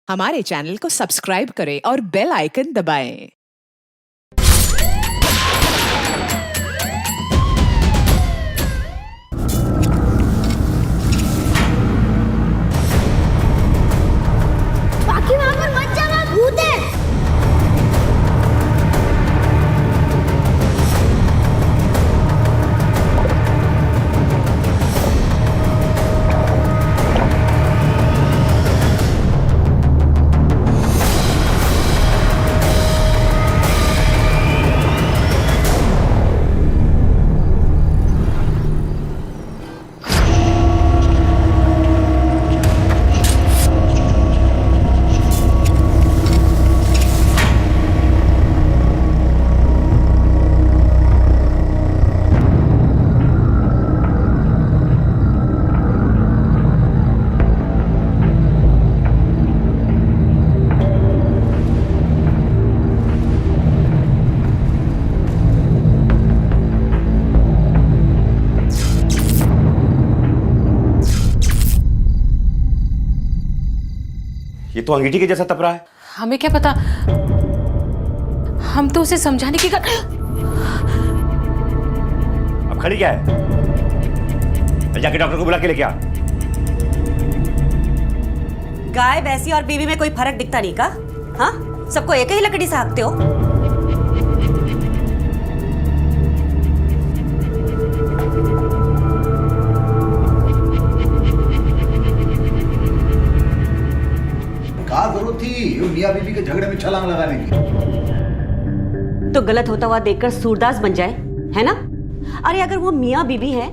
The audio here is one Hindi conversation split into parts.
हमारे चैनल को सब्सक्राइब करें और बेल आइकन दबाएं। बाकी वहां पर मत जाना, भूत है। ये तो अंगीठी के जैसा तप रहा है। हमें क्या पता, हम तो उसे समझाने की अब खड़ी क्या है? जाके डॉक्टर को बुला के लेके आ। गाय भैंसी और बीवी में कोई फर्क दिखता नहीं का? हाँ, सबको एक ही लकड़ी से हाँकते हो। क्या जरूरत थी मियाँ बीबी के झगड़े में छलांग लगाने की? तो गलत होता हुआ देखकर सूरदास बन जाए, है ना? अरे अगर वो मियाँ बीबी है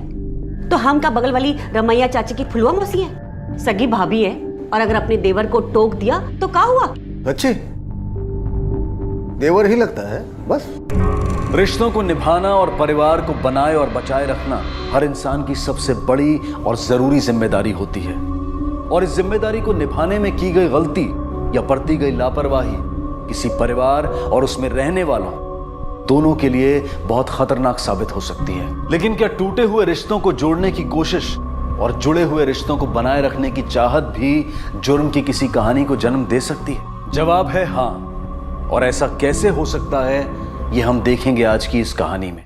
तो हम का बगल वाली रमैया चाची की फुलवा मौसी है, सगी भाभी है। और अगर अपने देवर को टोक दिया तो क्या हुआ? अच्छे देवर ही लगता है बस। रिश्तों को निभाना और परिवार को बनाए और बचाए रखना हर इंसान की सबसे बड़ी और जरूरी जिम्मेदारी होती है। और इस जिम्मेदारी को निभाने में की गई गलती या बरती गई लापरवाही किसी परिवार और उसमें रहने वालों दोनों के लिए बहुत खतरनाक साबित हो सकती है। लेकिन क्या टूटे हुए रिश्तों को जोड़ने की कोशिश और जुड़े हुए रिश्तों को बनाए रखने की चाहत भी जुर्म की किसी कहानी को जन्म दे सकती है? जवाब है हाँ। और ऐसा कैसे हो सकता है, ये हम देखेंगे आज की इस कहानी में।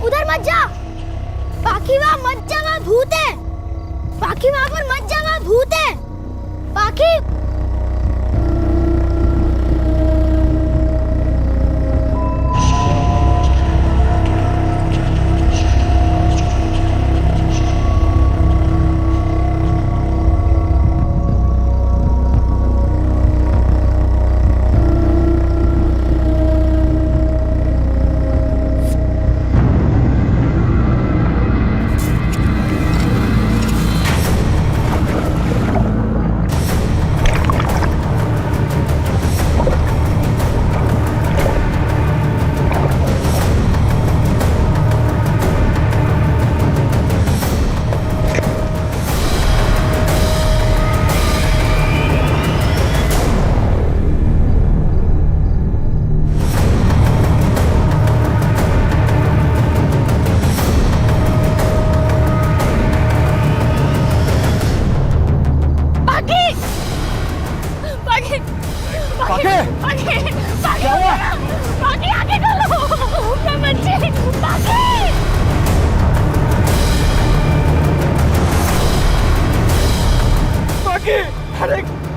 उधर मत जा, बाकी वहां मत जा, वहां भूत है। बाकी वहां पर मत जा, वहां भूत है। बाकी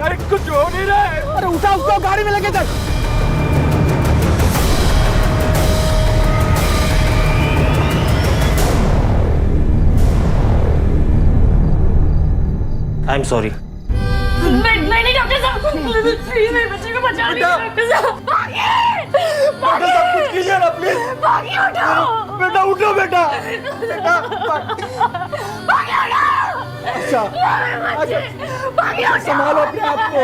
अरे कुछ हो नहीं रहा है। अरे उठा उसको, गाड़ी में लेके चल। I am sorry. नहीं डॉक्टर साहब, प्लीज मेरे बच्चे को बचा लीजिए डॉक्टर साहब। डॉक्टर साहब कुछ कीजिए ना प्लीज। भागी उठो बेटा, उठो बेटा। अच्छा संभालो अपने आप को।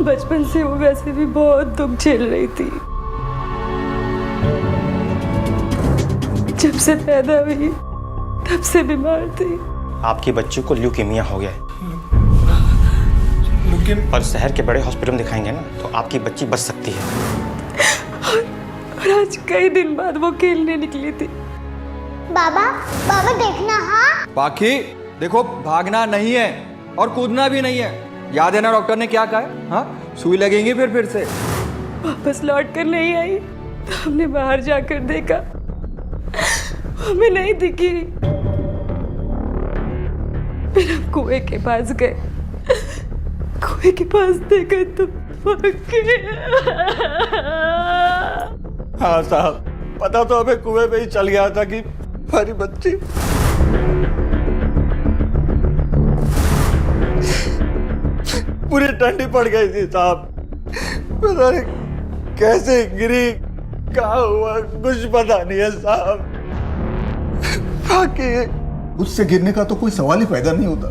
बचपन से वो वैसे भी बहुत दुख झेल रही थी। जब से पैदा हुई तब से बीमार थी। आपकी बच्ची को ल्यूकेमिया हो गया है, पर शहर के बड़े हॉस्पिटल में दिखाएंगे ना तो आपकी बच्ची बच सकती है। और आज कई दिन बाद वो खेलने निकली थी। बाबा बाबा देखना। हाँ पाखी देखो, भागना नहीं है और कूदना भी नहीं है। याद है ना डॉक्टर ने क्या कहा है? हाँ, सुई लगेंगी फिर से। वापस लौट कर नहीं आई तो हमने बाहर जाकर देखा, हमें नहीं दिखी। फिर हम कुएं के पास गए, कुएं के पास देखा तो हाँ साहब, पता तो हमें कुएं पे ही चल गया था कि हमारी बच्ची पूरी ठंडी पड़ गई थी साहब। पता नहीं कैसे गिरी, कहाँ हुआ, कुछ पता नहीं है साहब। बाकी उससे गिरने का तो कोई सवाल ही पैदा नहीं होता।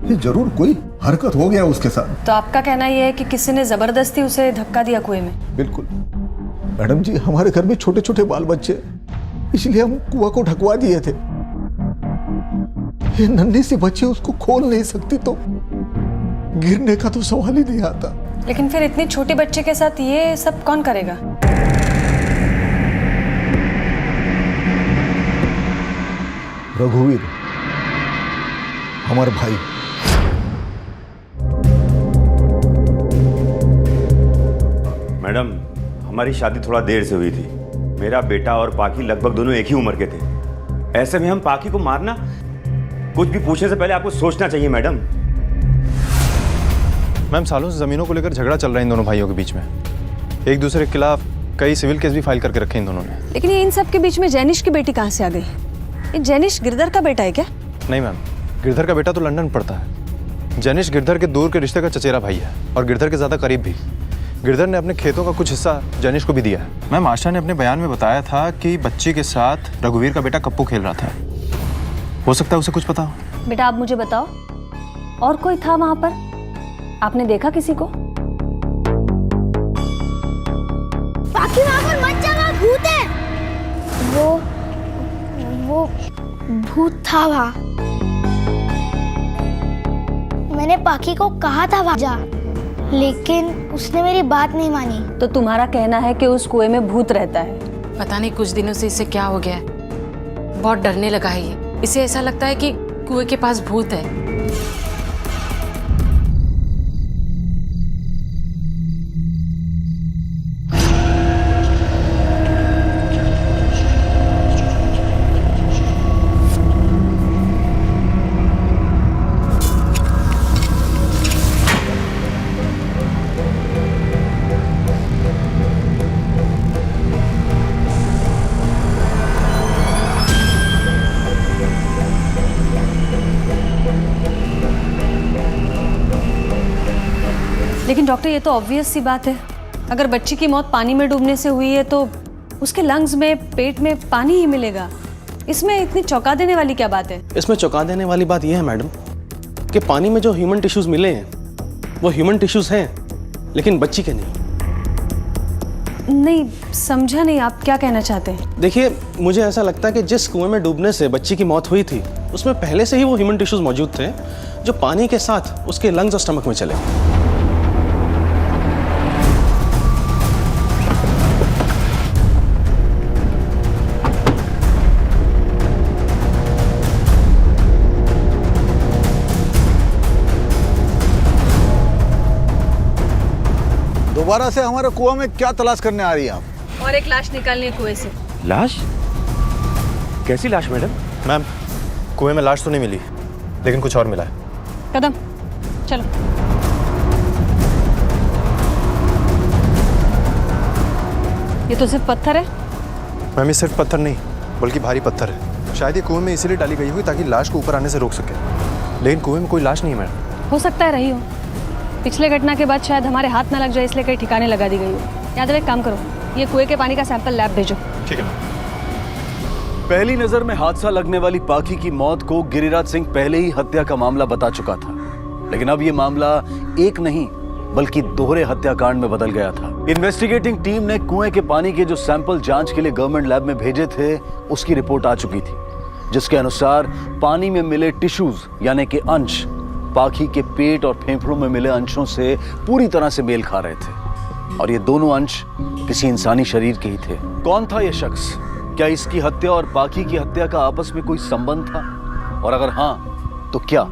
ये जरूर कोई हरकत हो गया उसके साथ। तो आपका कहना यह है कि किसी ने जबरदस्ती उसे धक्का दिया कुएं में? बिल्कुल मैडम जी, हमारे घर में छोटे छोटे बाल बच्चे, इसलिए हम कुआं को ढकवा दिए थे। ये नन्ही सी बच्ची उसको खोल नहीं सकती तो गिरने का तो सवाल ही नहीं आता। लेकिन फिर इतने छोटे बच्चे के साथ ये सब कौन करेगा? रघुवीर, हमारा भाई। मैडम, हमारी शादी थोड़ा देर से हुई थी। मेरा बेटा और पाखी लगभग दोनों एक ही उम्र के थे। ऐसे में हम पाखी को मारना, कुछ भी पूछने से पहले आपको सोचना चाहिए मैडम। मैम, सालों से जमीनों को लेकर झगड़ा चल रहा है इन दोनों भाइयों के बीच में। एक दूसरे के खिलाफ कई सिविल केस भी फाइल करके रखे इन दोनों ने। लेकिन ये इन सब के बीच में जैनिश की बेटी कहाँ से आ गई? ये जैनिश गिरधर का बेटा है क्या? नहीं मैम, गिरधर का बेटा तो लंदन पढ़ता है। जैनिश गिरधर के दूर के रिश्ते का चचेरा भाई है और गिरधर के ज्यादा करीब भी। गिरधर ने अपने खेतों का कुछ हिस्सा जैनिश को भी दिया है। मैम, आशा ने अपने बयान में बताया था कि बच्ची के साथ रघुवीर का बेटा कप्पू खेल रहा था। हो सकता है उसे कुछ पता हो। बेटा आप मुझे बताओ, और कोई था वहां पर? आपने देखा किसी को? बाकी वहाँ पर मत जा, वहाँ भूत है। वो भूत था वहाँ। मैंने पाखी को कहा था वहाँ जा, लेकिन उसने मेरी बात नहीं मानी। तो तुम्हारा कहना है कि उस कुएं में भूत रहता है? पता नहीं कुछ दिनों से इसे क्या हो गया है, बहुत डरने लगा है ये। इसे ऐसा लगता है कि कुएं के पास भूत है। लेकिन डॉक्टर, ये तो ऑब्वियस सी बात है। अगर बच्ची की मौत पानी में डूबने से हुई है तो उसके लंग्स में, पेट में पानी ही मिलेगा। इसमें इतनी चौंका देने वाली क्या बात है? इसमें चौंका देने वाली बात यह है मैडम कि पानी में जो ह्यूमन टिश्यूज मिले हैं वो ह्यूमन टिश्यूज हैं, लेकिन बच्ची के नहीं। नहीं समझा नहीं, आप क्या कहना चाहते हैं? देखिए, मुझे ऐसा लगता है कि जिस कुएं में डूबने से बच्ची की मौत हुई थी उसमें पहले से ही वो ह्यूमन टिश्यूज मौजूद थे जो पानी के साथ उसके लंग्स और स्टमक में चले। दोबारा से हमारे कुआं में क्या तलाश करने आ रही है आप? और एक लाश निकालनी है कुएं से। लाश? कैसी लाश मैडम? मैम, कुएं में लाश तो नहीं मिली, लेकिन कुछ और मिला है। कदम चलो। ये तो सिर्फ पत्थर है। मैम, ये सिर्फ पत्थर नहीं बल्कि भारी पत्थर है। शायद ये कुएं में इसीलिए डाली गई हुई ताकि लाश को ऊपर आने से रोक सके, लेकिन कुएं में कोई लाश नहीं है मैडम। हो सकता है रही हो। पिछले घटना के बाद शायद हमारे हाथ ना लग जाए इसलिए कहीं ठिकाने लगा दी गई हो। यादव, एक काम करो, ये कुएं के पानी का सैंपल लैब भेजो। ठीक है मैम। पहली नजर में हादसा लगने वाली पाखी की मौत को गिरिराज सिंह पहले ही हत्या का मामला बता चुका था, लेकिन अब ये मामला एक नहीं बल्कि दोहरे हत्याकांड में बदल गया था। इन्वेस्टिगेटिंग टीम ने कुएं के पानी के जो सैंपल जांच के लिए गवर्नमेंट लैब में भेजे थे, उसकी रिपोर्ट आ चुकी थी, जिसके अनुसार पानी में मिले टिश्यूज यानी कि अंश पाखी के पेट और फेफड़ों में मिले अंशों से पूरी तरह से मेल खा रहे थे और ये दोनों अंश किसी इंसानी शरीर के ही थे। कौन था ये शख्स? क्या इसकी हत्या और पाखी की हत्या का आपस में कोई संबंध था, और अगर हाँ तो क्या?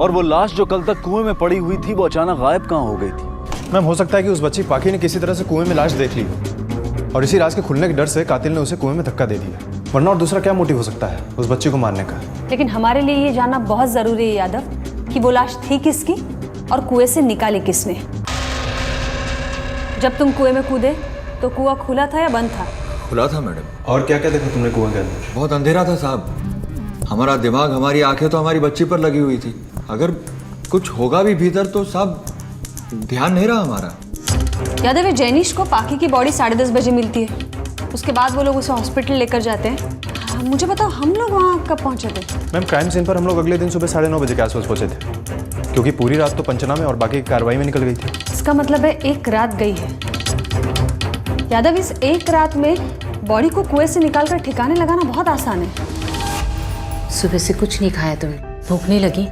और वो लाश जो कल तक कुएं में पड़ी हुई थी, वो अचानक गायब कहाँ हो गई थी? मैम, हो सकता है कि उस बच्ची पाखी ने किसी तरह से कुएं में लाश देख ली हो और इसी राज के खुलने के डर से कातिल ने उसे कुएं में धक्का दे दिया, वरना और दूसरा क्या मोटिव हो सकता है उस बच्ची को मारने का? लेकिन हमारे लिए ये जानना बहुत जरूरी है यादव कि वो लाश थी किसकी और कुएं से निकाली किसने। जब तुम कुएं में कूदे तो कुआं खुला था या बंद था? खुला था मैडम। और क्या क्या देखा तुमने कुएं के अंदर? बहुत अंधेरा था साहब। हमारा दिमाग, हमारी आंखें तो हमारी बच्ची पर लगी हुई थी। अगर कुछ होगा भी भीतर तो साहब ध्यान नहीं रहा हमारा। यादव, ये जैनिश को पाखी की बॉडी 10:30 बजे मिलती है, उसके बाद वो लोग उसे हॉस्पिटल लेकर जाते हैं। मुझे बताओ, हम लोग वहाँ कब पहुँचे थे? मैम, क्राइम सीन पर हम लोग अगले दिन सुबह 9:30 बजे के आसपास पहुंचे थे, क्योंकि पूरी रात तो पंचनामे और बाकी की कार्रवाई में निकल गई थी। इसका मतलब है एक रात गई है। यादव, इस एक रात में बॉडी को कुएं से निकालकर ठिकाने लगाना बहुत आसान है। सुबह से कुछ नहीं खाया तुमने? भूख नहीं लगी?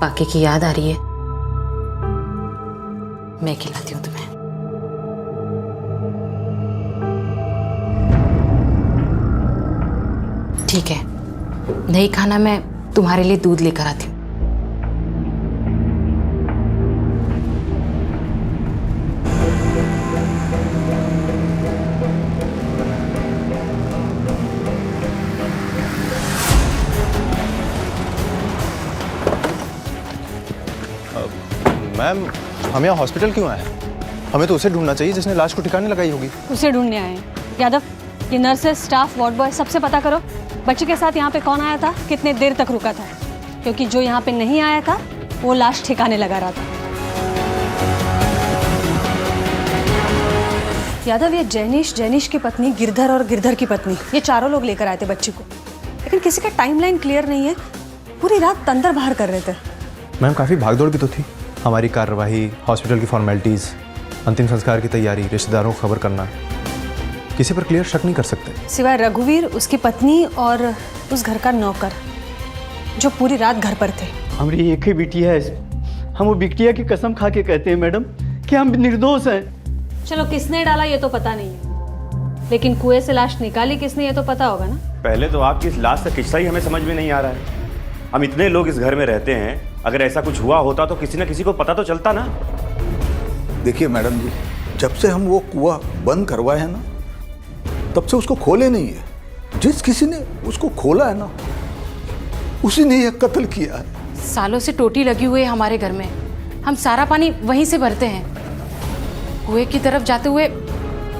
पाके की याद आ रही है? मैं खिलाती हूँ तुम्हें। ठीक है, नहीं खाना, मैं तुम्हारे लिए दूध लेकर आती हूँ। मैम, हम यहाँ हॉस्पिटल क्यों आए? हमें तो उसे ढूंढना चाहिए जिसने लाश को ठिकाने लगाई होगी। उसे ढूंढने आए हैं। यादव, ये नर्सेस, स्टाफ, वार्ड बॉय, सबसे पता करो बच्चे के साथ यहाँ पे कौन आया था, कितने देर तक रुका था, क्योंकि जो यहाँ पे नहीं आया था वो लाश ठिकाने लगा रहा था। यादव, ये जैनिश की पत्नी, गिरधर और गिरधर की पत्नी, ये चारों लोग लेकर आए थे बच्ची को, लेकिन किसी का टाइमलाइन क्लियर नहीं है। पूरी रात अंदर बाहर कर रहे थे। मैम, काफ़ी भागदौड़ भी तो थी। हमारी कार्यवाही, हॉस्पिटल की फॉर्मेलिटीज़, अंतिम संस्कार की तैयारी, रिश्तेदारों को खबर करना, किसी पर क्लियर शक नहीं कर सकते सिवाय रघुवीर, उसकी पत्नी और उस घर का नौकर जो पूरी रात घर पर थे। हमारी एक ही बिटिया है। हम वो बिटिया की कसम खा के कहते हैं मैडम कि हम निर्दोष हैं। चलो, किसने डाला ये तो पता नहीं है, लेकिन कुएं से लाश निकाली किसने ये तो पता होगा ना। पहले तो आपकी इस लाश का किस्सा ही हमें समझ में नहीं आ रहा है। हम इतने लोग इस घर में रहते हैं, अगर ऐसा कुछ हुआ होता तो किसी न किसी को पता तो चलता ना। देखिए मैडम जी, जब से हम वो कुआं बंद करवाए हैं ना, तब से उसको खोले नहीं है। जिस किसी ने उसको खोला है ना, उसी ने यह कत्ल किया है। सालों से टोटी लगी हुई है हमारे घर में, हम सारा पानी वहीं से भरते हैं। कुएं की तरफ जाते हुए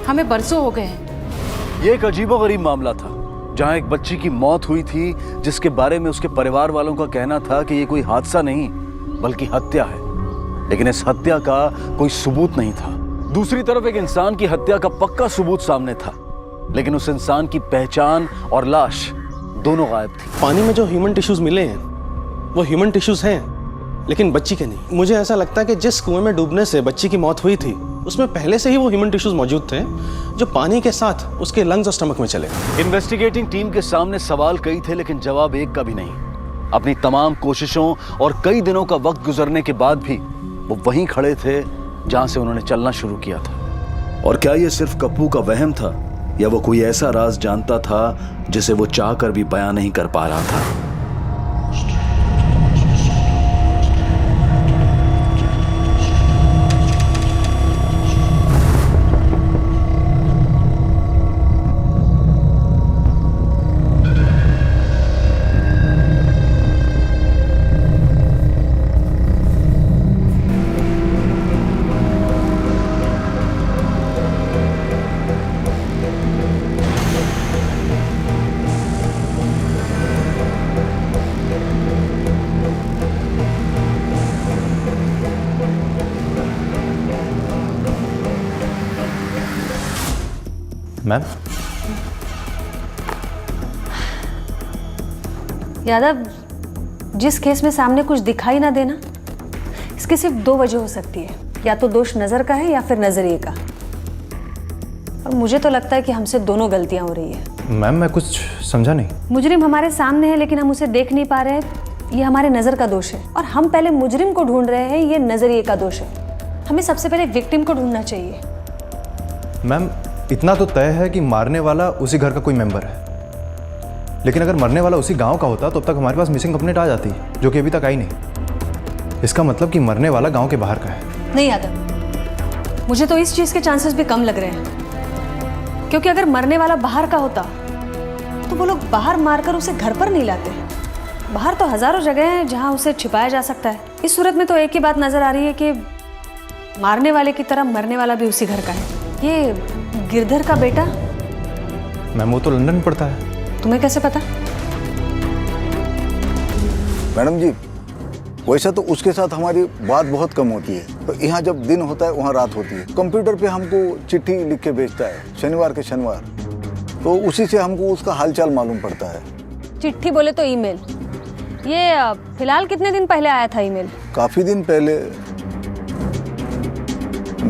हमें बरसों हो गए हैं। ये एक अजीबोगरीब मामला था, जहां एक बच्ची की मौत हुई थी, जिसके बारे में उसके परिवार वालों का कहना था कि ये कोई हादसा नहीं बल्कि हत्या है, लेकिन इस हत्या का कोई सबूत नहीं था। दूसरी तरफ एक इंसान की हत्या का पक्का सबूत सामने था, लेकिन उस इंसान की पहचान और लाश दोनों गायब थी। पानी में जो ह्यूमन टिश्यूज मिले हैं वो ह्यूमन टिश्यूज हैं, लेकिन बच्ची के नहीं। मुझे ऐसा लगता है कि जिस कुएं में डूबने से बच्ची की मौत हुई थी, उसमें पहले से ही वो ह्यूमन टिश्यूज मौजूद थे जो पानी के साथ उसके लंग्स और स्टमक में चले। इन्वेस्टिगेटिंग टीम के सामने सवाल कई थे, लेकिन जवाब एक का भी नहीं। अपनी तमाम कोशिशों और कई दिनों का वक्त गुजरने के बाद भी वो वहीं खड़े थे जहां से उन्होंने चलना शुरू किया था। और क्या ये सिर्फ कप्पू का वहम था, या वो कोई ऐसा राज जानता था जिसे वो चाहकर भी बयां नहीं कर पा रहा था? मैम, यादव, जिस केस में सामने कुछ दिखाई ना देना, इस इसकी सिर्फ दो वजह हो सकती है, या तो दोष नज़र का है या फिर नज़रिए का। और मुझे तो लगता है कि हमसे दोनों गलतियां हो रही है। मैम मैं कुछ समझा नहीं। मुजरिम हमारे सामने है लेकिन हम उसे देख नहीं पा रहे हैं, ये हमारे नज़र का दोष है। और हम पहले मुजरिम को ढूंढ रहे हैं, ये नज़रिए का दोष है। हमें सबसे पहले विक्टिम को ढूंढना चाहिए। मैम इतना तो तय है कि मारने वाला उसी घर का कोई मेंबर है, लेकिन अगर मरने वाला उसी गांव का होता तो अब तक हमारे पास मिसिंग कंप्लेंट आ जाती, जो कि अभी तक आई नहीं। इसका मतलब कि मरने वाला गांव के बाहर का है। नहीं यादव, मुझे तो इस चीज़ के चांसेस भी कम लग रहे हैं, क्योंकि अगर मरने वाला बाहर का होता तो वो लोग बाहर मारकर उसे घर पर नहीं लाते। बाहर तो हज़ारों जगह हैं जहां उसे छिपाया जा सकता है। इस सूरत में तो एक ही बात नज़र आ रही है कि मारने वाले की तरह मरने वाला भी उसी घर का है। ये गिरधर का बेटा? मैम वो तो लंदन में पढ़ता है। तुम्हें कैसे पता? मैडम जी, वैसा तो उसके साथ हमारी बात बहुत कम होती है। तो यहाँ जब दिन होता है वहाँ रात होती है। कंप्यूटर पे हमको चिट्ठी लिख के भेजता है शनिवार के शनिवार, तो उसी से हमको उसका हालचाल मालूम पड़ता है। चिट्ठी बोले तो ईमेल। ये फिलहाल कितने दिन पहले आया था ईमेल? काफी दिन पहले।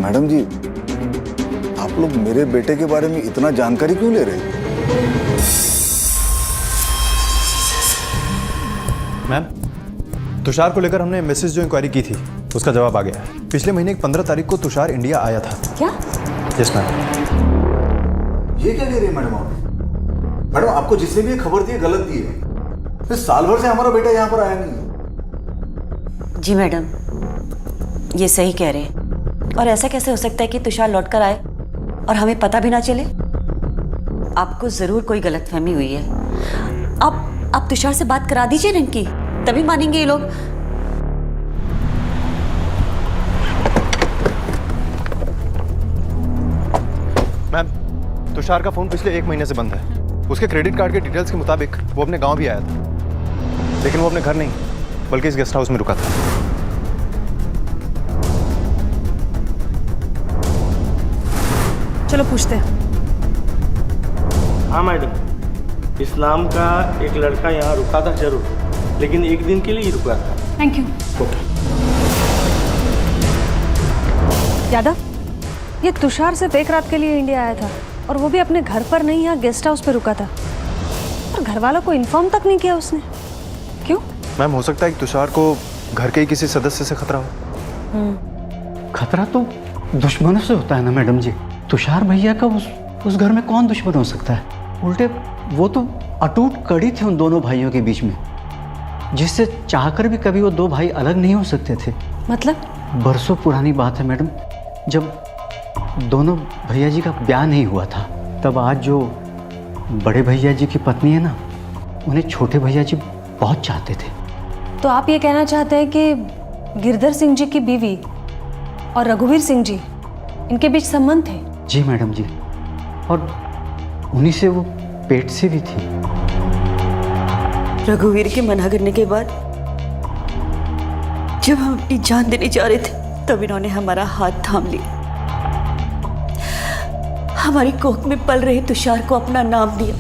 मैडम जी, आप लोग मेरे बेटे के बारे में इतना जानकारी क्यों ले रहे हैं? मैम तुषार को लेकर हमने मैसेज जो इंक्वायरी की थी उसका जवाब आ गया है। पिछले महीने की 15 तारीख को तुषार इंडिया आया था। क्या? Yes ma'am. ये क्या कह रही है मैडम आप? मैडम आपको जिसने भी ये खबर दी है गलत दी है। फिर साल भर से हमारा बेटा यहाँ पर आया नहीं। जी मैडम, ये सही कह रहे हैं। और ऐसा कैसे हो सकता है कि तुषार लौट कर आए और हमें पता भी ना चले? आपको जरूर कोई गलतफहमी हुई है। आप तुषार से बात करा दीजिए ना इनकी, तभी मानेंगे ये लोग। मैम तुषार का फोन पिछले 1 महीने से बंद है। उसके क्रेडिट कार्ड के डिटेल्स के मुताबिक वो अपने गांव भी आया था, लेकिन वो अपने घर नहीं बल्कि इस गेस्ट हाउस में रुका था। चलो पूछते हैं। हाँ मैडम, इस्लाम का एक लड़का यहाँ रुका था जरूर, लेकिन एक दिन के लिए ही रुका था। Thank you. यादव, ये तुषार सिर्फ एक रात के लिए इंडिया आया था और वो भी अपने घर पर नहीं, यहाँ गेस्ट हाउस पे रुका था। और घर वालों को इन्फॉर्म तक नहीं किया उसने। क्यों? मैम हो सकता है कि तुषार को घर के ही किसी सदस्य से खतरा हो। खतरा तो दुश्मनों से होता है ना मैडम जी। तुषार भैया का उस घर में कौन दुश्मन हो सकता है? उल्टे वो तो अटूट कड़ी थी उन दोनों भाइयों के बीच में, जिससे चाहकर भी कभी वो दो भाई अलग नहीं हो सकते थे। मतलब? बरसों पुरानी बात है मैडम, जब दोनों भैया जी का ब्याह नहीं हुआ था, तब आज जो बड़े भैया जी की पत्नी है ना, उन्हें छोटे भैया जी बहुत चाहते थे। तो आप ये कहना चाहते हैं कि गिरधर सिंह जी की बीवी और रघुवीर सिंह जी, इनके बीच संबंध थे? जी मैडम जी, और उन्हीं से वो पेट से भी थी। रघुवीर के मना करने के बाद जब हम अपनी जान देने जा रहे थे, तब इन्होंने हमारा हाथ थाम लिया, हमारी कोख में पल रहे तुषार को अपना नाम दिया,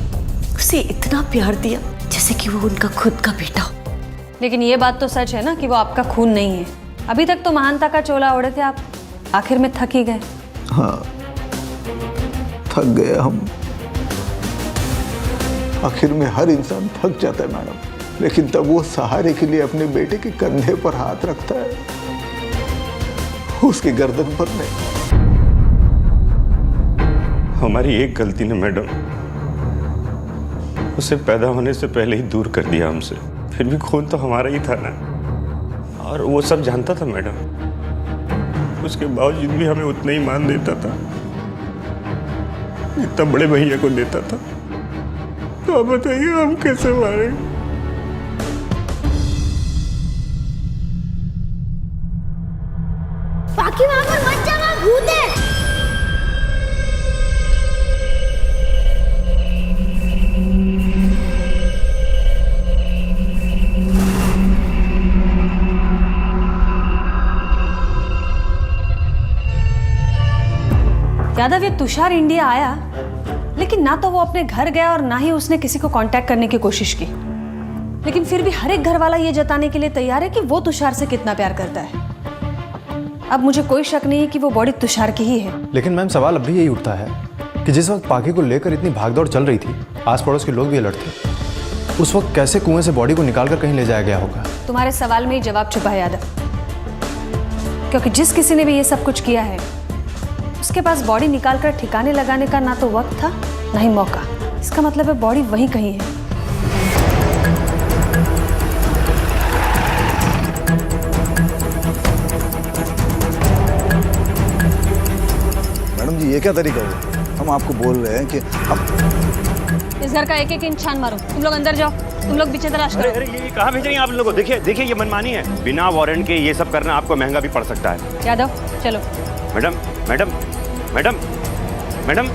उसे इतना प्यार दिया जैसे कि वो उनका खुद का बेटा हो। लेकिन ये बात तो सच है ना कि वो आपका खून नहीं है। अभी तक तो महानता का चोला ओढ़े थे आप, आखिर में थक ही गए। हाँ, थक गए हम। आखिर में हर इंसान थक जाता है मैडम, लेकिन तब वो सहारे के लिए अपने बेटे के कंधे पर हाथ रखता है, उसकी गर्दन पर नहीं। हमारी एक गलती ने मैडम उसे पैदा होने से पहले ही दूर कर दिया हमसे। फिर भी खून तो हमारा ही था ना, और वो सब जानता था मैडम। उसके बावजूद भी हमें उतना ही मान देता था जितना बड़े भैया को देता था। तो अब बताइए हम कैसे मारे? बाकी वहां पर मत जा, वहां भूत है। यादव, ये तुषार इंडिया आया, लेकिन ना तो वो अपने घर गया और ना ही उसने किसी को कांटेक्ट करने की कोशिश की। लेकिन फिर भी हर एक घर वाला ये जताने के लिए तैयार है कि वो तुषार से कितना प्यार करता है। अब मुझे कोई शक नहीं है कि वो बॉडी तुषार की ही है। लेकिन मैम सवाल अब भी यही उठता है कि जिस वक्त पाखी को लेकर इतनी भागदौड़ चल रही थी, आस पड़ोस के लोग भी अलर्ट थे, उस वक्त कैसे कुएं से बॉडी को निकालकर कहीं ले जाया गया होगा? तुम्हारे सवाल में ही जवाब छुपा है यादव, क्योंकि जिस किसी ने भी ये सब कुछ किया है उसके पास बॉडी निकालकर ठिकाने लगाने का ना तो वक्त था ना ही मौका। इसका मतलब है बॉडी वहीं कहीं है। मैडम जी ये क्या तरीका हुआ? हम आपको बोल रहे हैं कि हम इस घर का एक एक इंच छान मारो। तुम लोग अंदर जाओ, तुम लोग पीछे तलाश करो। अरे ये कहाँ भेज रही हैं आप लोगों को? देखिए देखिए, ये मनमानी है। बिना वारंट के ये सब करना आपको महंगा भी पड़ सकता है। यादव चलो। Madam madam madam madam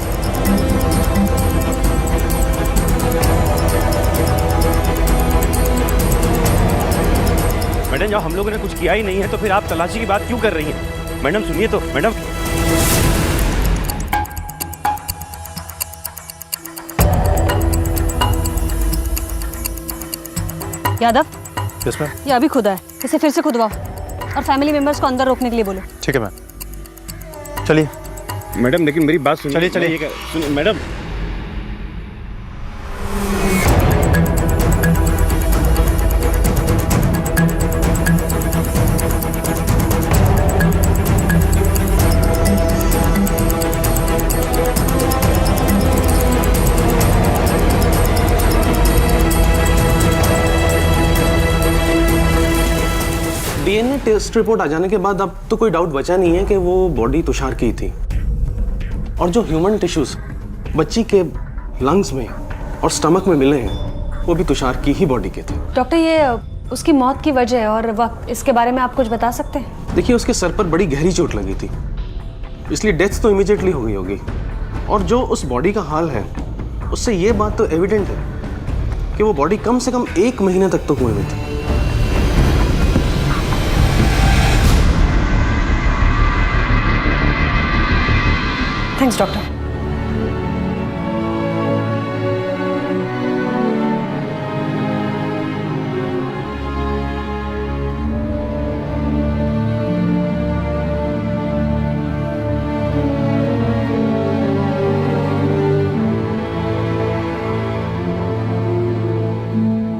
madam, जब हम लोगों ने कुछ किया ही नहीं है तो फिर आप तलाशी की बात क्यों कर रही हैं? मैडम सुनिए तो मैडम। Yadav yes ma'am. ये अभी खुदा है, इसे फिर से खुदवाओ और फैमिली मेंबर्स को अंदर रोकने के लिए बोलो। ठीक है मैम, चलिए। मैडम लेकिन मेरी बात सुनिए। चलिए चलिए। सुनिए मैडम। डीएनए टेस्ट रिपोर्ट आ जाने के बाद अब तो कोई डाउट बचा नहीं है कि वो बॉडी तुषार की थी, और जो ह्यूमन टिश्यूज बच्ची के लंग्स में और स्टमक में मिले हैं वो भी तुषार की ही बॉडी के थे। डॉक्टर ये उसकी मौत की वजह और वक्त, इसके बारे में आप कुछ बता सकते हैं? देखिए उसके सर पर बड़ी गहरी चोट लगी थी, इसलिए डेथ तो इमीडिएटली हो गई होगी। और जो उस बॉडी का हाल है उससे ये बात तो एविडेंट है कि वो बॉडी कम से कम 1 महीने तक तो कुएं में थी। Thanks doctor.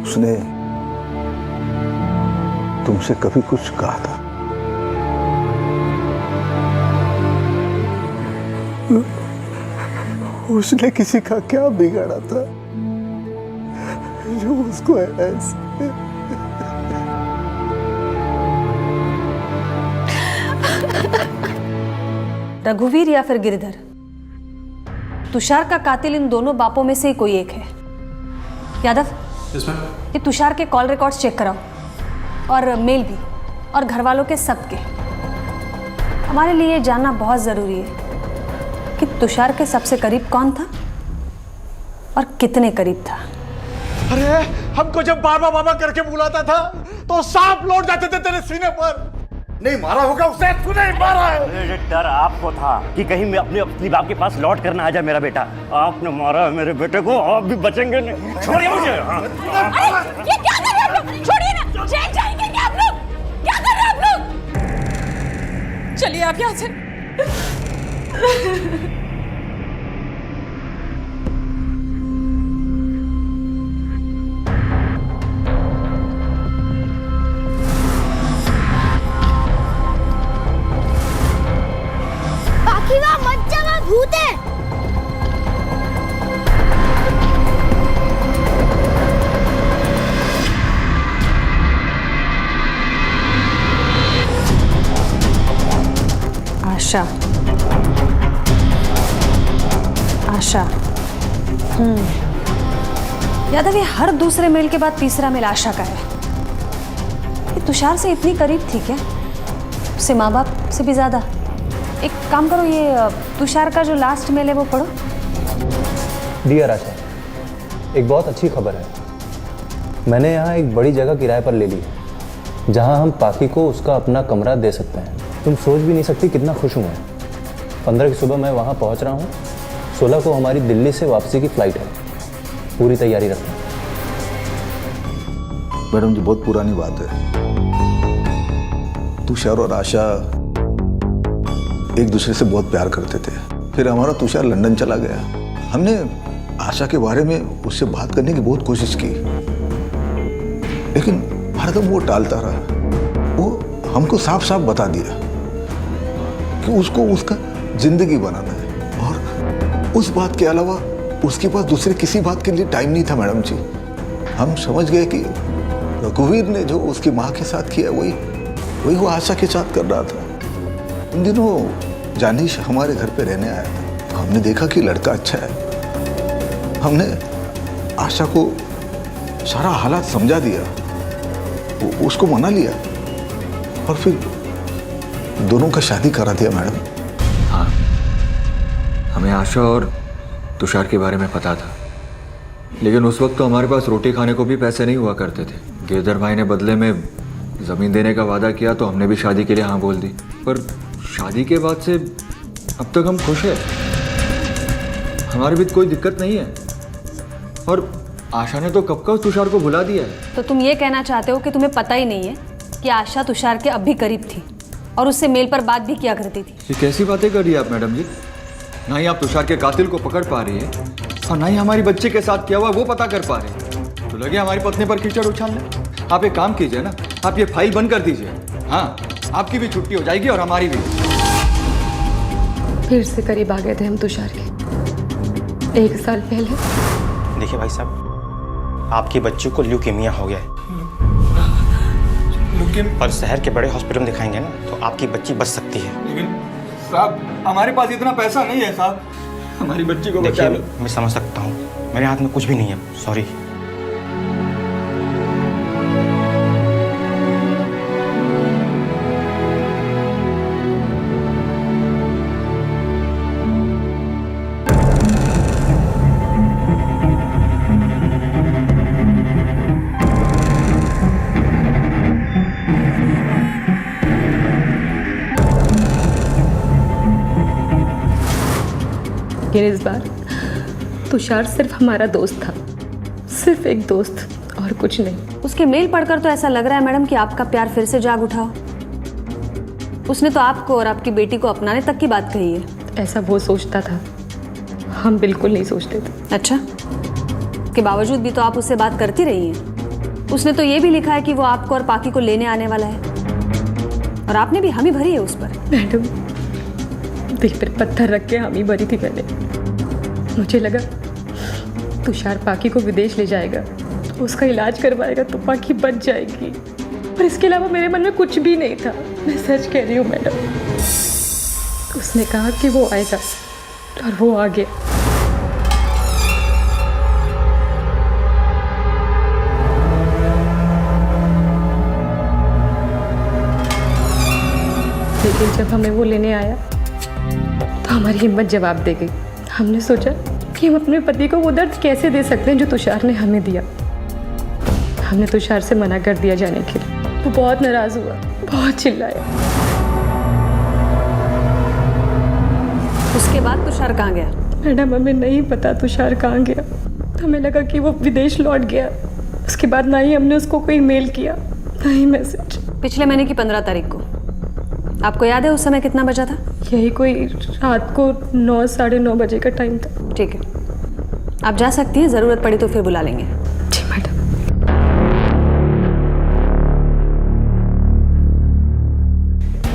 उसने तुमसे कभी कुछ कहा था? उसने किसी का क्या बिगाड़ा था जो उसको ऐसे? रघुवीर या फिर गिरधर, तुषार का कातिल इन दोनों बापों में से ही कोई एक है। यादव ये तुषार के कॉल रिकॉर्ड्स चेक कराओ और मेल भी, और घर वालों के सबके। हमारे लिए जानना बहुत जरूरी है कि तुषार के सबसे करीब कौन था और कितने करीब था। अरे हमको जब बाबा बाबा करके बुलाता था तो सांप लौट जाते थे तेरे सीने पर। नहीं मारा होगा उसे, तूने मारा है। डर आपको था कि कहीं मैं अपनी बाप के पास लौट करना आ जाए मेरा बेटा। आपने मारा मेरे बेटे को, आप भी बचेंगे नहीं। छोड़िए मुझे। ये क्या कर रहे हैं आप लोग? छोड़िए ना, जेल जाएंगे क्या आप लोग? क्या कर रहे हैं आप लोग? चलिए आप यहाँ से। पाखीवा मत जा, वहाँ भूत है। आशा, आशा। यादव ये हर दूसरे मेल के बाद तीसरा मेल आशा का है। ये तुषार से इतनी करीब थी क्या? उससे माँ बाप से भी ज्यादा। एक काम करो, ये तुषार का जो लास्ट मेल है वो पढ़ो। डियर आशा, एक बहुत अच्छी खबर है। मैंने यहाँ एक बड़ी जगह किराए पर ले ली है जहाँ हम पाखी को उसका अपना कमरा दे सकते हैं। तुम सोच भी नहीं सकती कितना खुश हूँ मैं। 15 की सुबह मैं वहाँ पहुँच रहा हूँ। 16 को हमारी दिल्ली से वापसी की फ़्लाइट है। पूरी तैयारी रखना। मैडम जी बहुत पुरानी बात है। तुषार और आशा एक दूसरे से बहुत प्यार करते थे। फिर हमारा तुषार लंदन चला गया। हमने आशा के बारे में उससे बात करने की बहुत कोशिश की, लेकिन हरदम वो टालता रहा। वो हमको साफ साफ बता दिया कि उसको उसका जिंदगी बनाना है, और उस बात के अलावा उसके पास दूसरे किसी बात के लिए टाइम नहीं था मैडम जी। हम समझ गए कि रघुवीर ने जो उसकी माँ के साथ किया वही वो आशा के साथ कर रहा था। उन दिनों जानिश हमारे घर पे रहने आया था। हमने देखा कि लड़का अच्छा है। हमने आशा को सारा हालात समझा दिया, उसको मना लिया, और फिर दोनों का शादी करा दिया मैडम। हाँ, हमें आशा और तुषार के बारे में पता था, लेकिन उस वक्त तो हमारे पास रोटी खाने को भी पैसे नहीं हुआ करते थे। गिरधर भाई ने बदले में ज़मीन देने का वादा किया तो हमने भी शादी के लिए हाँ बोल दी। पर शादी के बाद से अब तक हम खुश हैं, हमारे भी कोई दिक्कत नहीं है, और आशा ने तो कब का तुषार को भुला दिया है। तो तुम ये कहना चाहते हो कि तुम्हें पता ही नहीं है कि आशा तुषार के अब भी करीब थी और उससे मेल पर बात भी किया करती थी? ये कैसी बातें कर रही है आप मैडम जी? ना ही आप तुषार के कातिल को पकड़ पा रही है, और ना ही हमारी बच्चे के साथ क्या हुआ वो पता कर पा रहे हैं। तो लगे हमारी पत्नी पर कीचड़ उछालने। आप एक काम कीजिए ना, आप ये फाइल बंद कर दीजिए। हाँ, आपकी भी छुट्टी हो जाएगी और हमारी भी। फिर से करीब आ गए थे हम तुषार के। 1 साल पहले। देखिए भाई साहब, आपकी बच्ची को ल्यूकेमिया हो गया है, पर शहर के बड़े हॉस्पिटल में दिखाएंगे ना तो आपकी बच्ची बच सकती है। लेकिन साहब, हमारे पास इतना पैसा नहीं है साहब, हमारी बच्ची को बचा लो। मैं समझ सकता हूँ, मेरे हाथ में कुछ भी नहीं है, सॉरी। लेकिन इस बार तुषार सिर्फ हमारा दोस्त था, सिर्फ एक दोस्त और कुछ नहीं। उसके मेल पढ़कर तो ऐसा लग रहा है मैडम कि आपका प्यार फिर से जाग उठा हो। उसने तो आपको और आपकी बेटी को अपनाने तक की बात कही है। ऐसा वो सोचता था, हम बिल्कुल नहीं सोचते थे। अच्छा, के बावजूद भी तो आप उससे बात करती रही हैं। उसने तो ये भी लिखा है कि वो आपको और पाकी को लेने आने वाला है, और आपने भी हामी भरी है उस पर। मैडम, दिल पर पत्थर रख के हामी भरी थी मैंने। मुझे लगा तुषार पाकी को विदेश ले जाएगा, उसका इलाज करवाएगा तो पाकी बच जाएगी, पर इसके अलावा मेरे मन में कुछ भी नहीं था। मैं सच कह रही हूँ मैडम। उसने कहा कि वो आएगा और वो आ गया। लेकिन जब हमें वो लेने आया तो हमारी हिम्मत जवाब दे गई। हमने सोचा कि हम अपने पति को वो दर्द कैसे दे सकते हैं जो तुषार ने हमें दिया। हमने तुषार से मना कर दिया जाने के लिए। वो बहुत नाराज हुआ, बहुत चिल्लाया। उसके बाद तुषार कहाँ गया? मैडम, हमें नहीं पता तुषार कहाँ गया। हमें लगा कि वो विदेश लौट गया। उसके बाद ना ही हमने उसको कोई मेल किया, ना ही मैसेज। पिछले महीने की 15 तारीख को, आपको याद है उस समय कितना बजा था? यही कोई रात को 9 साढ़े 9 बजे का टाइम था। ठीक है, आप जा सकती हैं, ज़रूरत पड़ी तो फिर बुला लेंगे। जी मैडम।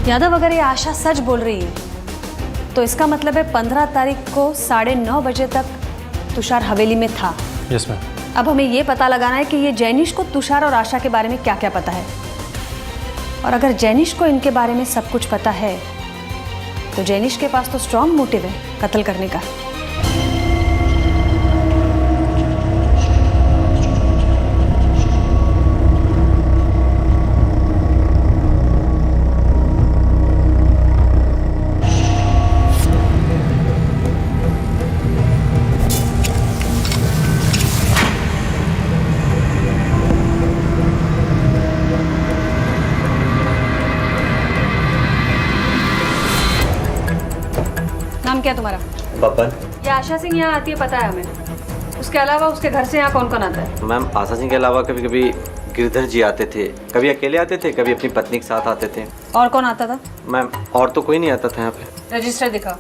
यादव, अगर ये आशा सच बोल रही है तो इसका मतलब है 15 तारीख को 9:30 बजे तक तुषार हवेली में था। Yes ma'am. अब हमें ये पता लगाना है कि ये जैनिश को तुषार और आशा के बारे में क्या क्या पता है, और अगर जैनिश को इनके बारे में सब कुछ पता है तो जैनिश के पास तो स्ट्रॉन्ग मोटिव है कत्ल करने का। नाम क्या तुम्हारा? बब्बन। ये आशा सिंह यहाँ आती है पता है हमें, उसके अलावा उसके घर से यहाँ कौन कौन आता है? मैम, आशा सिंह के अलावा कभी कभी गिरधर जी आते थे, कभी अकेले आते थे, कभी अपनी पत्नी के साथ आते थे। और कौन आता था? मैम और तो कोई नहीं आता था यहाँ पे। रजिस्टर दिखाओ।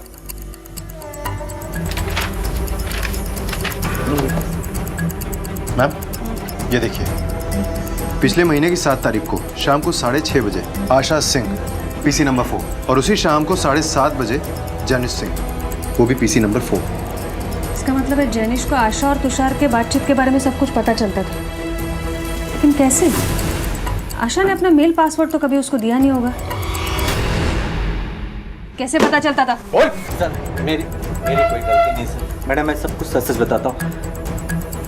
मैम ये देखिए, पिछले महीने की 7 तारीख को शाम को 6:30 बजे आशा सिंह पीसी नंबर 4, और उसी शाम को 7:30 बजे जैनिश सिंह, वो भी पीसी नंबर 4। इसका मतलब है जैनिश को आशा और तुषार के बातचीत के बारे में सब कुछ पता चलता था, लेकिन कैसे? आशा ने अपना मेल पासवर्ड तो कभी उसको दिया नहीं होगा, कैसे पता चलता था? सर मेरी कोई गलती नहीं सर। मैडम मैं सब कुछ सच सच बताता हूँ।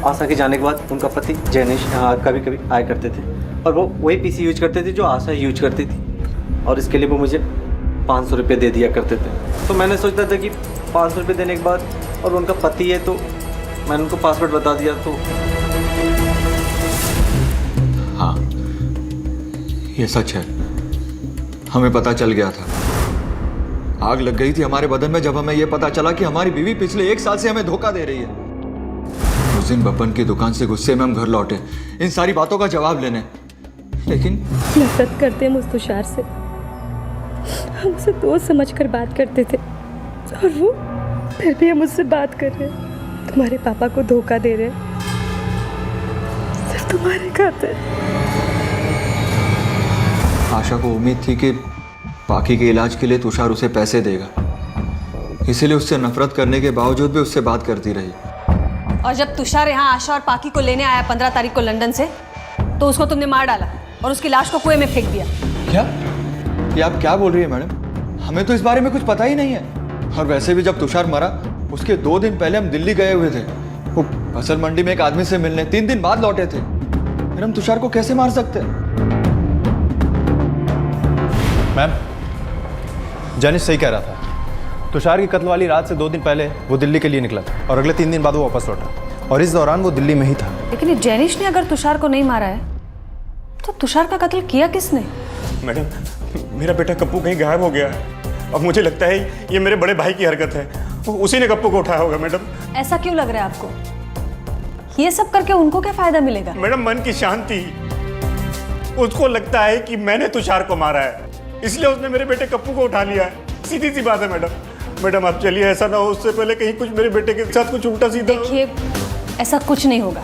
आशा के जाने के बाद उनका पति जैनिश कभी कभी आया करते थे, और वो वही पीसी यूज करते थे जो आशा यूज करती थी, और इसके लिए वो मुझे 500 रुपये दे दिया करते थे। तो मैंने सोचता था कि 500 रुपये देने के बाद, और उनका पति है तो मैंने उनको पासवर्ड बता दिया। तो हाँ ये सच है, हमें पता चल गया था। आग लग गई थी हमारे बदन में जब हमें यह पता चला कि हमारी बीवी पिछले 1 साल से हमें धोखा दे रही है। उस दिन बपन की दुकान से गुस्से में हम घर लौटे इन सारी बातों का जवाब लेने, लेकिन नफरत करते हम उस तुषार से। हम उसे दोस्त समझकर बात करते थे, और वो फिर भी हम उससे बात कर रहे हैं। तुम्हारे पापा को धोखा दे रहे हैं सिर्फ तुम्हारे खातिर। आशा को उम्मीद थी कि पाखी के इलाज के लिए तुषार उसे पैसे देगा, इसीलिए उससे नफरत करने के बावजूद भी उससे बात करती रही। और जब तुषार यहाँ आशा और पाखी को लेने आया 15 तारीख को लंदन से, तो उसको तुमने मार डाला और उसकी लाश को कुएं में फेंक दिया। क्या? ये आप क्या बोल रही है मैडम? हमें तो इस बारे में कुछ पता ही नहीं है। और वैसे भी जब तुषार मरा उसके 2 दिन पहले हम दिल्ली गए हुए थे, वो फसल मंडी में एक आदमी से मिलने 3 दिन बाद लौटे थे। फिर हम तुषार को कैसे मार सकते हैं? मैम जैनिश सही कह रहा था। तुषार की कत्ल वाली रात से 2 दिन पहले वो दिल्ली के लिए निकला था, और अगले 3 दिन बाद वो वापस लौटा, और इस दौरान वो दिल्ली में ही था। लेकिन ये जैनिश ने अगर तुषार को नहीं मारा है तो तुषार का कत्ल किया किसने? मैडम मेरा बेटा कप्पू कहीं गायब हो गया है, और मुझे लगता है ये मेरे बड़े भाई की हरकत है। उसी ने कप्पू को उठाया होगा। मैडम ऐसा क्यों लग रहा है आपको? ये सब करके उनको क्या फायदा मिलेगा? मैडम मन की शांति। उसको लगता है कि मैंने तुषार को मारा है, इसलिए उसने मेरे बेटे कप्पू को उठा लिया है। सीधी सी बात है मैडम। मैडम आप चलिए, ऐसा ना हो उससे पहले कहीं कुछ मेरे बेटे के साथ कुछ उल्टा सीधा। देखिए ऐसा कुछ नहीं होगा।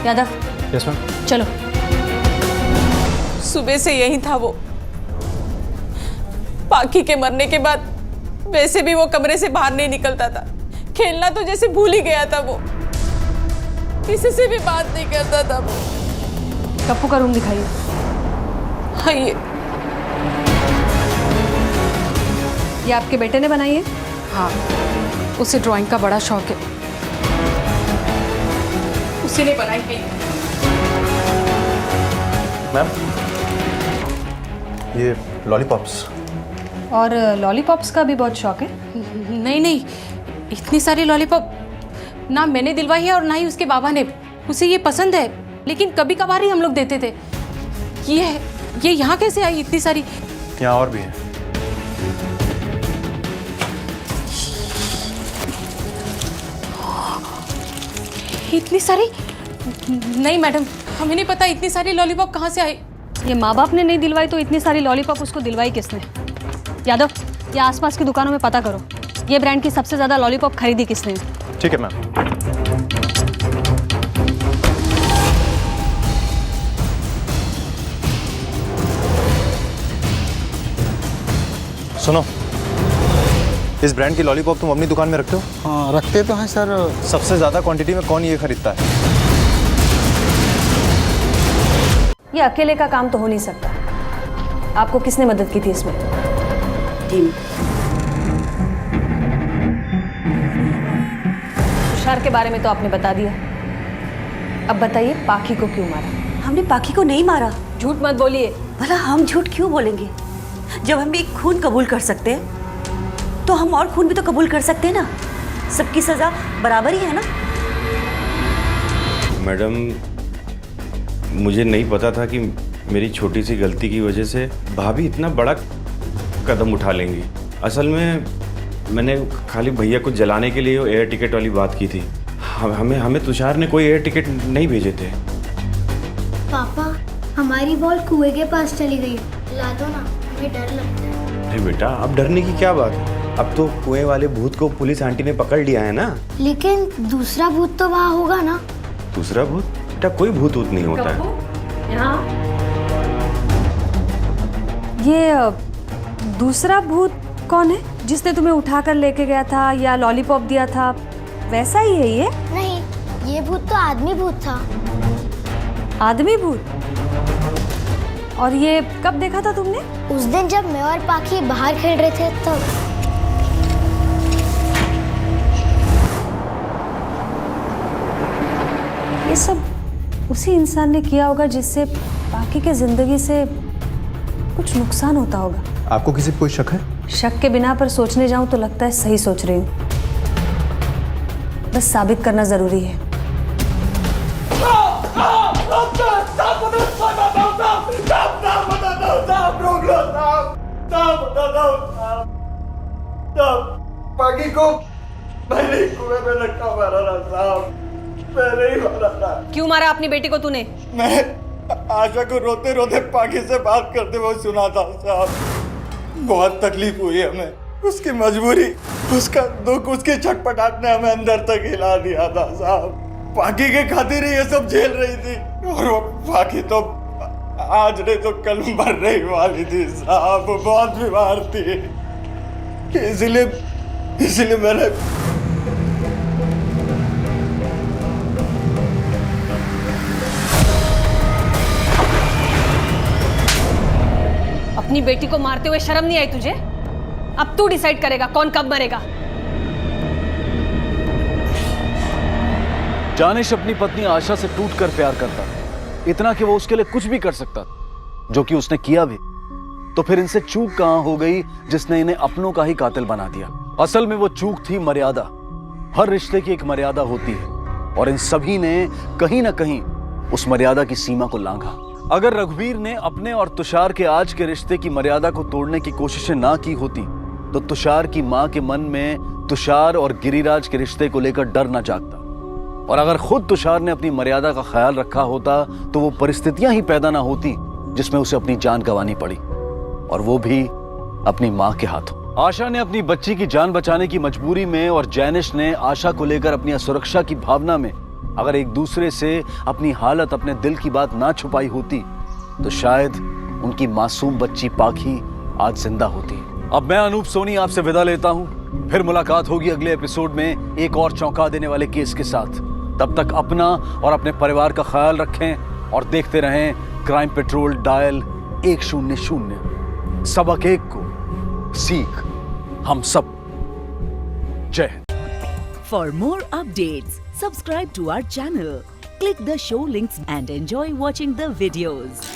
यादव यस मैम, चलो। सुबह से यही था वो। पाखी के मरने के बाद वैसे भी वो कमरे से बाहर नहीं निकलता था। खेलना तो जैसे भूल ही गया था वो, किसी से भी बात नहीं करता था वो। कप्पू का रूम दिखाइए। हाँ ये आपके बेटे ने बनाई है? हाँ, उसे ड्राइंग का बड़ा शौक है, उसी ने बनाई है। मैम ये लॉलीपॉप्स। और लॉलीपॉप्स का भी बहुत शौक है? नहीं नहीं, इतनी सारी लॉलीपॉप ना मैंने दिलवाई है और ना ही उसके बाबा ने। उसे ये पसंद है, लेकिन कभी कभार ही हम लोग देते थे। ये यहाँ कैसे आई इतनी सारी? यहाँ और भी है। इतनी सारी? नहीं मैडम, हमें नहीं पता इतनी सारी लॉलीपॉप कहाँ से आई। ये माँ बाप ने नहीं दिलवाई तो इतनी सारी लॉलीपॉप उसको दिलवाई किसने? यादव, ये आसपास की दुकानों में पता करो, ये ब्रांड की सबसे ज़्यादा लॉलीपॉप खरीदी किसने? ठीक है मैम। सुनो, इस ब्रांड की लॉलीपॉप तुम अपनी दुकान में रखते हो? हाँ रखते तो हैं सर। सबसे ज़्यादा क्वांटिटी में कौन ये खरीदता है? ये अकेले का काम तो हो नहीं सकता। आपको किसने मदद की थी इसमें? टीम। तुषार के बारे में तो आपने बता दिया, अब बताइए पाखी को क्यों मारा? हमने पाखी को नहीं मारा। झूठ मत बोलिए। भला हम झूठ क्यों बोलेंगे? जब हम एक खून कबूल कर सकते हैं तो हम और खून भी तो कबूल कर सकते हैं ना। सबकी सजा बराबर ही है ना। मैडम मुझे नहीं पता था कि मेरी छोटी सी गलती की वजह से भाभी इतना बड़ा कदम उठा लेंगी। असल में मैंने खाली भैया को जलाने के लिए वो एयर टिकट वाली बात की थी। हमें तुषार ने कोई एयर टिकट नहीं भेजे थे। पापा हमारी बॉल कुएं के पास चली गई, ला दो ना, हमें डर लगता है। अरे बेटा, अब डरने की क्या बात है? अब तो कुएं वाले भूत को पुलिस आंटी ने पकड़ लिया है ना। लेकिन दूसरा भूत तो वहाँ होगा ना। दूसरा भूत? बेटा कोई भूत ऊत नहीं होता है। ये दूसरा भूत कौन है जिसने तुम्हें उठाकर लेके गया था या लॉलीपॉप दिया था? वैसा ही है ये? नहीं, ये भूत तो आदमी भूत था। आदमी भूत? और ये कब देखा था तुमने? उस दिन जब मैं और पाखी बाहर खेल रहे थे तब। ये सब उसी इंसान ने किया होगा जिससे पाखी के जिंदगी से कुछ नुकसान होता होगा। आपको किसी पे कोई शक है? शक के बिना पर सोचने जाऊं तो लगता है सही सोच रही हूँ। बस साबित करना जरूरी है। पाखी को मैंने कुएं में लटका मारा था साहब, मैंने ही मारा था। क्यों मारा अपनी बेटी को तूने? मैं आशा को रोते रोते पाखी से बात करते हुए सुना था साहब। बहुत तकलीफ हुई हमें, उसकी मजबूरी, उसका दुख, उसकी छटपटाहट ने हमें अंदर तक हिला दिया था साहब। पाखी के खातिर ही ये सब झेल रही थी, और वो पाखी तो आज नहीं तो कल मरने ही वाली थी साहब। बहुत बीमार थी, इसीलिए मैंने अपनी बेटी को मारते हुए शर्म नहीं आई तुझे? अब तू डिसाइड करेगा कौन कब मरेगा। जानिश अपनी पत्नी आशा से टूटकर प्यार करता था, इतना कि वो उसके लिए कुछ भी कर सकता था, जो कि उसने किया भी। तो फिर इनसे चूक कहां हो गई जिसने इन्हें अपनों का ही कातिल बना दिया? असल में वो चूक थी मर्यादा। हर रिश्ते की एक मर्यादा होती है, और इन सभी ने कहीं ना कहीं उस मर्यादा की सीमा को लांघा। अगर रघुवीर ने अपने और तुषार के आज के रिश्ते की मर्यादा को तोड़ने की कोशिशें ना की होती तो तुषार की मां के मन में तुषार और गिरिराज के रिश्ते को लेकर डर न जागता। और अगर खुद तुषार ने अपनी मर्यादा का ख्याल रखा होता तो वो परिस्थितियां ही पैदा ना होती जिसमें उसे अपनी जान गंवानी पड़ी, और वो भी अपनी मां के हाथों। आशा ने अपनी बच्ची की जान बचाने की मजबूरी में और जैनिश ने आशा को लेकर अपनी असुरक्षा की भावना में अगर एक दूसरे से अपनी हालत, अपने दिल की बात ना छुपाई होती तो शायद उनकी मासूम बच्ची पाखी आज जिंदा होती। अब मैं अनूप सोनी आपसे विदा लेता हूं। फिर मुलाकात होगी अगले एपिसोड में एक और चौंका देने वाले केस के साथ। तब तक अपना और अपने परिवार का ख्याल रखें और देखते रहें क्राइम पेट्रोल डायल 100। सबक एक को सीख हम सब। जय Hind. For more updates, subscribe to our channel, click the show links and enjoy watching the videos.